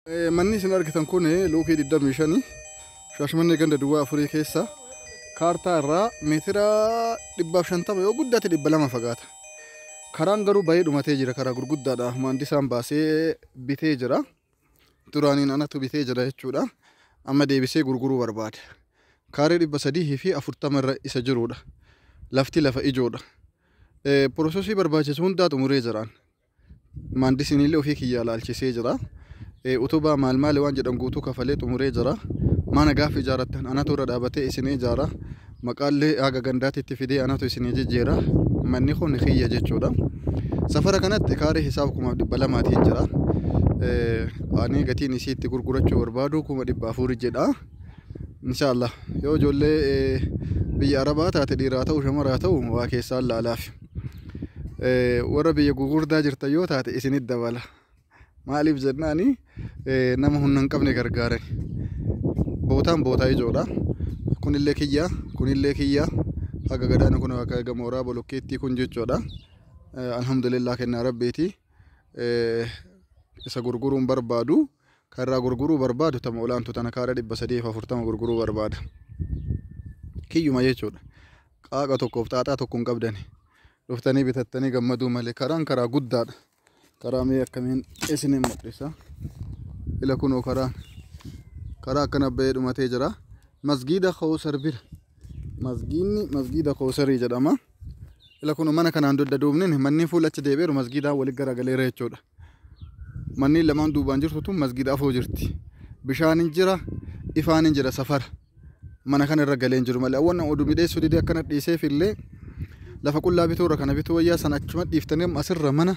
Manni isin argitan kun lookii 25 Shaashmannee ganda duwwaa afurii keessa kaartaa irraa meetira 150 yoo guddate 200 fagaata. Karaan garuu baay'ee dhumatee jira. Karaa gurguddaadha. Maandisaan baasee bitee jira. Duraaniin anatu bitee jira jechuudha. Amma deebisee gurguruu barbaada. Kaaree 340 irra isa jirudha. Lafti lafa ijoodha. Piroosesii barbaachisu hundaa xumuree jiraan. Maandisiin illee ofii kiyyaa laalchisee jira. Utubaa maal waan jedhan guutuu kafalee xumuree jira. Mana gaafa ijaarrattan anatu irra dhaabatee isin ijaara. Maqaallee haga gandaatitti fidee anatu isin jijjiira. Manni kun kiyya jechuudha. Safara kanatti kaaree hisaaba 200 jira. Ani gatiin isiitti gurgurachuu barbaadu 400 jedha. Inshallah yoo ijoollee biyya Arabaa taate dhiiraa ta'u shamaraa ta'u waa keessaan laalaaf. Warra biyya gurgurdaa jirtan yoo taate isinit dabala. Maaliif jennaani nama humna hin qabne gargaaran. Bootaan bootaa ijoodha. Kunillee kiyya, kunillee kiyya. Haga gadaan kun akka gamooraa bolokkeetti kun jechuudha. Alhamdulillah kennaa rabbiiti. Isa gurguruun barbaadu. Karraa gurguruu barbaadu tama olaantu tana kaara 340 gurguruu barbaada. Kiyyuma jechuudha. Qaaqa tokkoof xaaxaa tokko hin qabdani. Dhuftanii bitattanii gammaduu malee karaan karaa guddaadha. Karaa mee akkamiin isinin mul'isa. Ila kunoo karaa akkana bahee dhumatee jira. Masgiida Khawsar bira. Masgiida Khawsarii jedhama. Ila kunoo mana kanaan duubnin manni fuula achi deebi'eeru masgiidaan walitti garagaleera jechuudha. Manni lamaan duubaan jirtu tun masgiida afoo jirti. Bishaan hin jira, ifaan hin jira safara. Mana kana irra galee hin jiru malee awwan oduu midheessuu didee akkana dhiiseef illee lafa qullaa bituu irra kana bituu wayyaa sana achuma dhiiftanii asirra mana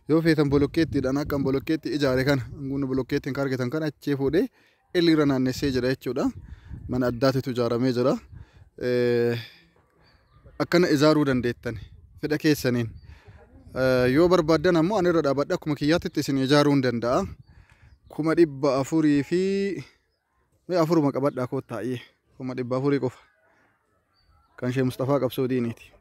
yoo feetan bolokkeettiidhaan akka bolokkeetti ijaare kana kun bolokkeettiin kaargetan kana achii fuudhee irra naannessee jira jechuudha. Mana addaatitu ijaaramee jira. Akkana ijaaruu dandeettan fedha keessaniin. Yoo barbaadan ammoo ani irra dhaabadha akkuma kiyyaatti isin ijaaruu hin danda'a. 400 fi 400 qabadhaa koo taa'ee 400 qofa. Kan Shee Mustafaa Qabsoo Diiniiti.